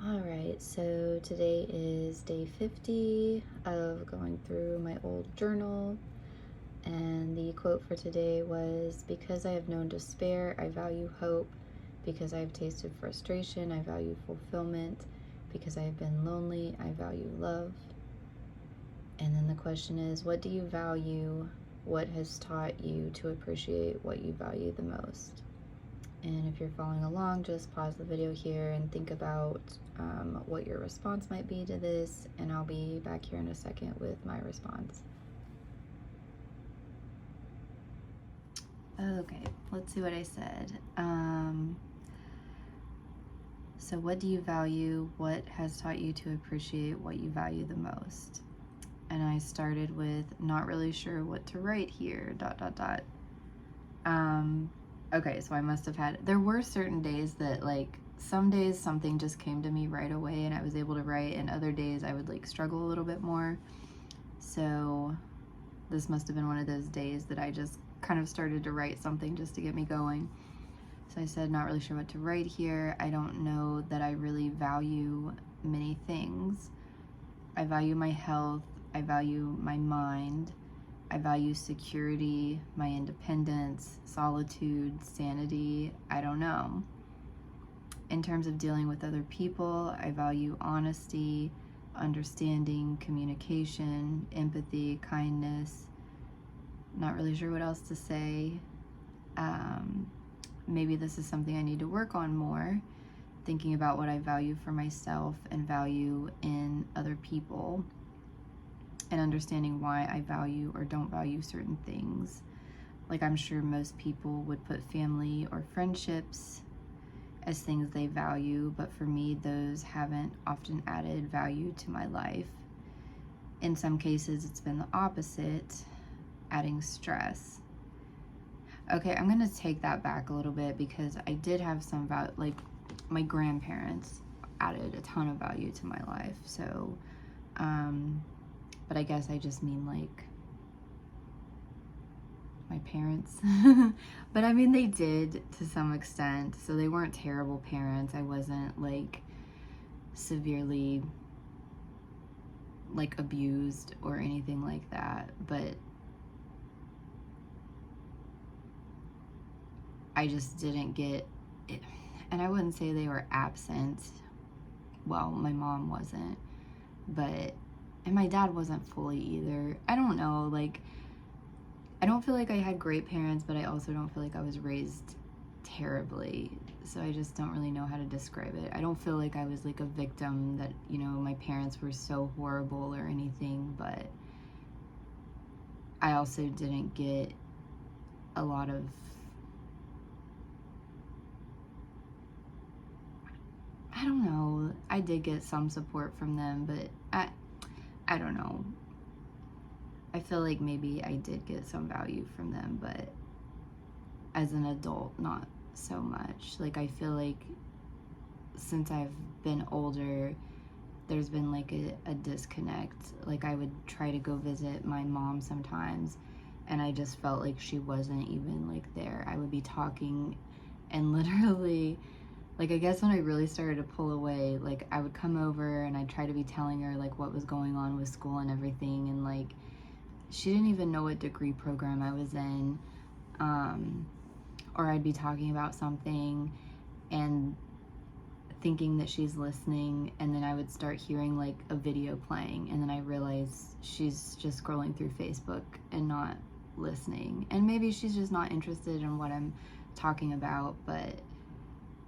Alright, so today is day 50 of going through my old journal, and the quote for today was, "Because I have known despair, I value hope. Because I have tasted frustration, I value fulfillment. Because I have been lonely, I value love." And then the question is, what do you value? What has taught you to appreciate what you value the most? And if you're following along, just pause the video here and think about what your response might be to this, and I'll be back here in a second with my response. Okay, let's see what I said. So what do you value? What has taught you to appreciate what you value the most? And I started with not really sure what to write here, ... Okay, so I must have had, there were certain days that, like, some days something just came to me right away and I was able to write, and other days I would, like, struggle a little bit more. So this must have been one of those days that I just kind of started to write something just to get me going. So I said, not really sure what to write here. I don't know that I really value many things. I value my health. I value my mind. I value security, my independence, solitude, sanity. I don't know. In terms of dealing with other people, I value honesty, understanding, communication, empathy, kindness. Not really sure what else to say. Maybe this is something I need to work on more, thinking about what I value for myself and value in other people, and understanding why I value or don't value certain things. Like, I'm sure most people would put family or friendships as things they value, but for me, those haven't often added value to my life. In some cases, it's been the opposite, adding stress. Okay, I'm gonna take that back a little bit, because I did have some value, like, my grandparents added a ton of value to my life. So, but I guess I just mean, like, my parents. But I mean, they did to some extent. So they weren't terrible parents. I wasn't, like, severely, like, abused or anything like that. But I just didn't get it. And I wouldn't say they were absent. Well, my mom wasn't. But, and my dad wasn't fully either. I don't know, like, I don't feel like I had great parents, but I also don't feel like I was raised terribly. So I just don't really know how to describe it. I don't feel like I was, like, a victim that, you know, my parents were so horrible or anything, but I also didn't get a lot of, I don't know, I did get some support from them, but I don't know. I feel like maybe I did get some value from them, but as an adult, not so much. Like, I feel like since I've been older, there's been, like, a disconnect. Like, I would try to go visit my mom sometimes, and I just felt like she wasn't even, like, there. I would be talking, and literally, like, I guess when I really started to pull away, like, I would come over and I'd try to be telling her, like, what was going on with school and everything, and, like, she didn't even know what degree program I was in. Or I'd be talking about something and thinking that she's listening, and then I would start hearing, like, a video playing, and then I realized she's just scrolling through Facebook and not listening. And maybe she's just not interested in what I'm talking about, but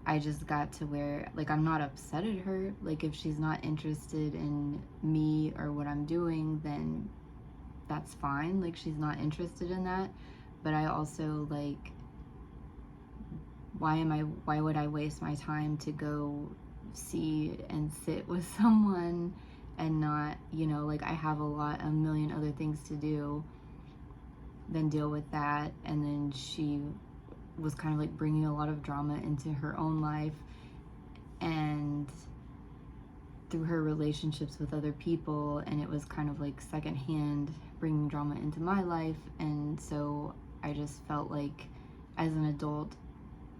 I just got to where, like, I'm not upset at her. Like, if she's not interested in me or what I'm doing, then that's fine. Like, she's not interested in that. But I also, like, why would I waste my time to go see and sit with someone and not, you know, like, I have a million other things to do than deal with that. And then she was kind of, like, bringing a lot of drama into her own life, and through her relationships with other people, and it was kind of, like, secondhand bringing drama into my life. And so I just felt like, as an adult,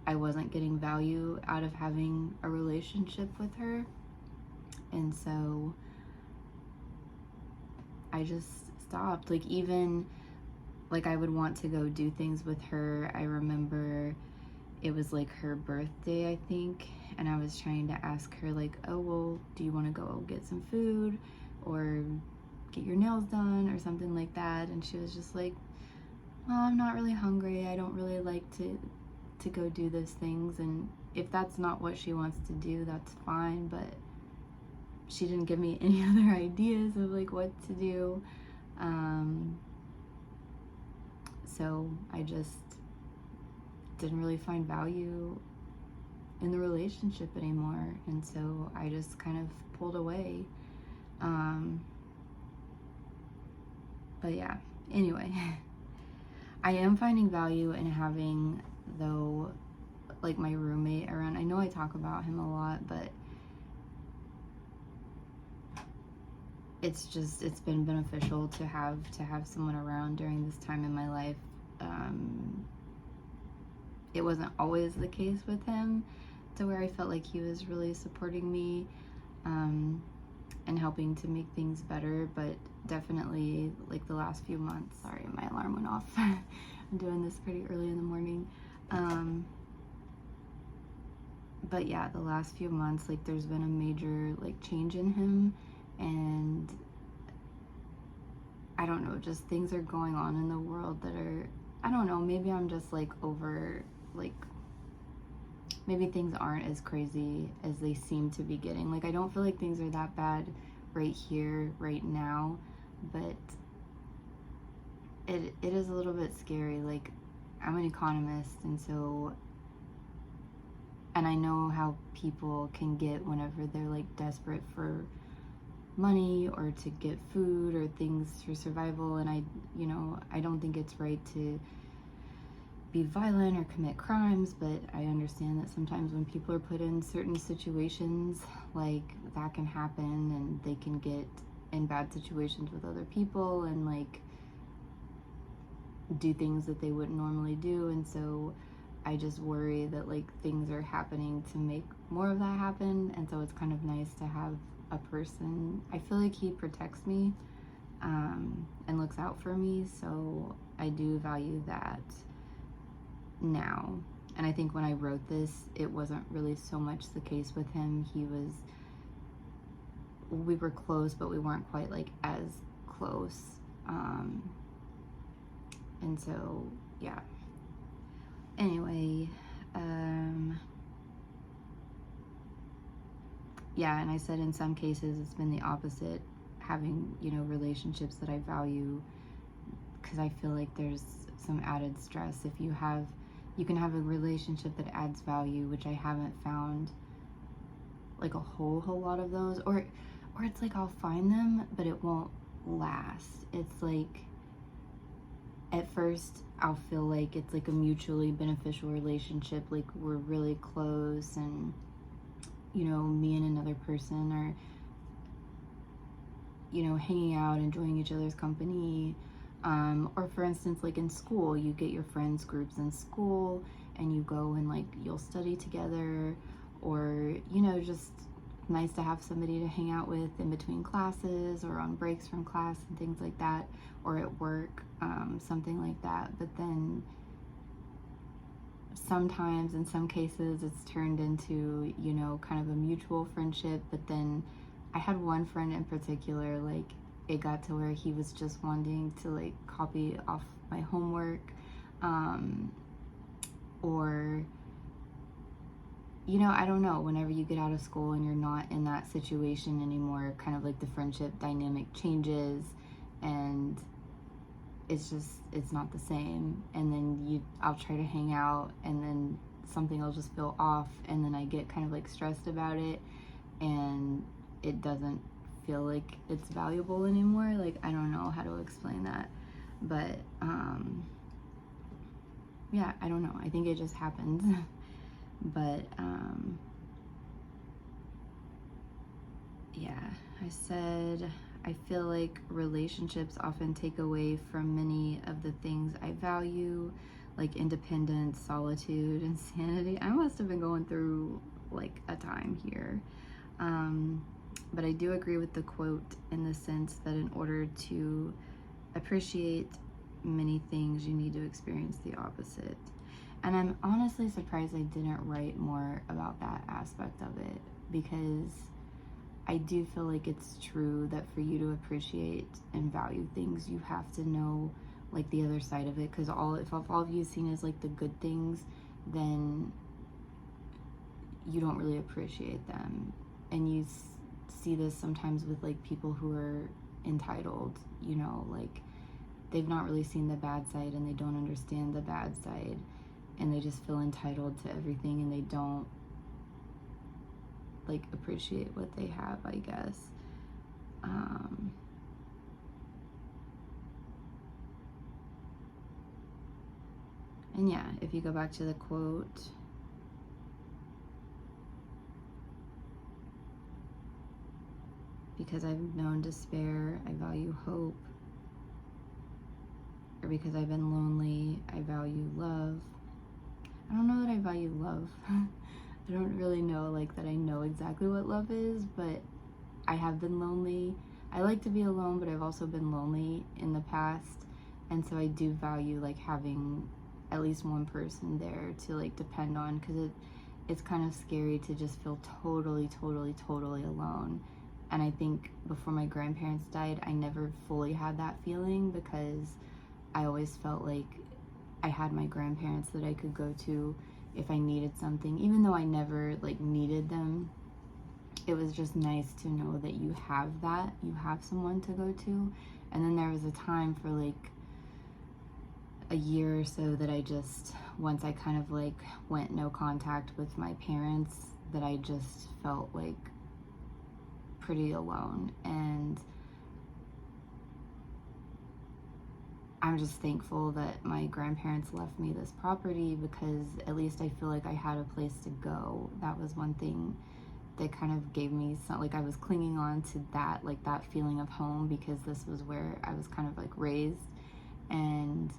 I wasn't getting value out of having a relationship with her. And so I just stopped. Like, even like I would want to go do things with her. I remember it was like her birthday, I think, and I was trying to ask her like, oh, well, do you want to go get some food or get your nails done or something like that? And she was just like, well, I'm not really hungry. I don't really like to go do those things. And if that's not what she wants to do, that's fine. But she didn't give me any other ideas of like what to do. So I just didn't really find value in the relationship anymore. And so I just kind of pulled away. But yeah, anyway, I am finding value in having, though, like my roommate around. I know I talk about him a lot, but it's been beneficial to have someone around during this time in my life. It wasn't always the case with him, to where I felt like he was really supporting me and helping to make things better, but definitely like the last few months. Sorry, my alarm went off. I'm doing this pretty early in the morning. But yeah, the last few months, like there's been a major like change in him, and I don't know, just things are going on in the world that are, I don't know, maybe I'm just like over, like maybe things aren't as crazy as they seem to be getting. Like I don't feel like things are that bad right here, right now, but it is a little bit scary. Like I'm an economist, and so, and I know how people can get whenever they're like desperate for money or to get food or things for survival. And I don't think it's right to be violent or commit crimes, but I understand that sometimes when people are put in certain situations, like that can happen, and they can get in bad situations with other people and like do things that they wouldn't normally do. And so I just worry that like things are happening to make more of that happen. And so it's kind of nice to have a person. I feel like he protects me and looks out for me, so I do value that now. And I think when I wrote this, it wasn't really so much the case with him. We were close, but we weren't quite like as close. And so, yeah. Anyway, yeah, and I said in some cases it's been the opposite, having, relationships that I value, because I feel like there's some added stress if you can have a relationship that adds value, which I haven't found like a whole lot of those, or it's like I'll find them, but it won't last. It's like at first I'll feel like it's like a mutually beneficial relationship, like we're really close, and me and another person are hanging out, enjoying each other's company. Or for instance, like in school, you get your friends groups in school and you go and like you'll study together, or just nice to have somebody to hang out with in between classes or on breaks from class and things like that, or at work, something like that. But then sometimes, in some cases, it's turned into kind of a mutual friendship. But then I had one friend in particular, like it got to where he was just wanting to like copy off my homework, or I don't know, whenever you get out of school and you're not in that situation anymore, kind of like the friendship dynamic changes, and it's not the same. And then I'll try to hang out, and then something will just feel off, and then I get kind of like stressed about it, and it doesn't feel like it's valuable anymore. Like I don't know how to explain that, but yeah, I don't know, I think it just happens. But yeah, I said I feel like relationships often take away from many of the things I value, like independence, solitude, and sanity. I must have been going through like a time here. But I do agree with the quote in the sense that in order to appreciate many things, you need to experience the opposite. And I'm honestly surprised I didn't write more about that aspect of it, because I do feel like it's true that for you to appreciate and value things, you have to know like the other side of it. Because if all of you've seen is like the good things, then you don't really appreciate them. And you see this sometimes with like people who are entitled, you know, like they've not really seen the bad side and they don't understand the bad side, and they just feel entitled to everything and they don't like appreciate what they have, I guess. And yeah, if you go back to the quote, because I've known despair, I value hope. Or because I've been lonely, I value love. I don't know that I value love. I don't really know like that I know exactly what love is, but I have been lonely. I like to be alone, but I've also been lonely in the past. And so I do value like having at least one person there to like depend on, because it's kind of scary to just feel totally alone. And I think before my grandparents died, I never fully had that feeling, because I always felt like I had my grandparents that I could go to if I needed something, even though I never like needed them. It was just nice to know that you have someone to go to. And then there was a time for like a year or so that I just, once I kind of like went no contact with my parents, that I just felt like pretty alone. And I'm just thankful that my grandparents left me this property, because at least I feel like I had a place to go. That was one thing that kind of gave me some, like I was clinging on to that, like that feeling of home, because this was where I was kind of like raised. And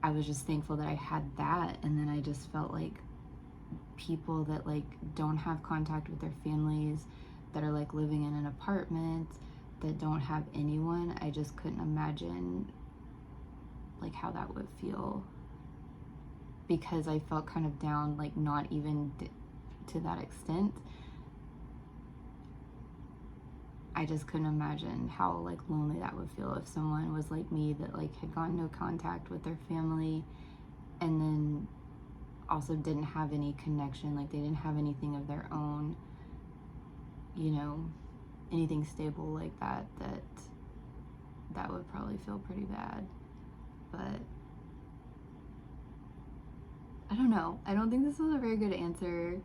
I was just thankful that I had that. And then I just felt like people that like don't have contact with their families, that are like living in an apartment, that don't have anyone, I just couldn't imagine like how that would feel, because I felt kind of down, like not even to that extent. I just couldn't imagine how like lonely that would feel if someone was like me, that like had gone no contact with their family, and then also didn't have any connection, like they didn't have anything of their own, you know, anything stable like that, that would probably feel pretty bad. But I don't know. I don't think this was a very good answer,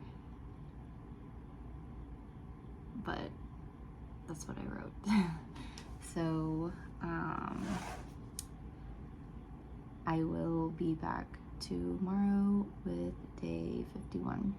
but that's what I wrote. So, I will be back tomorrow with day 51.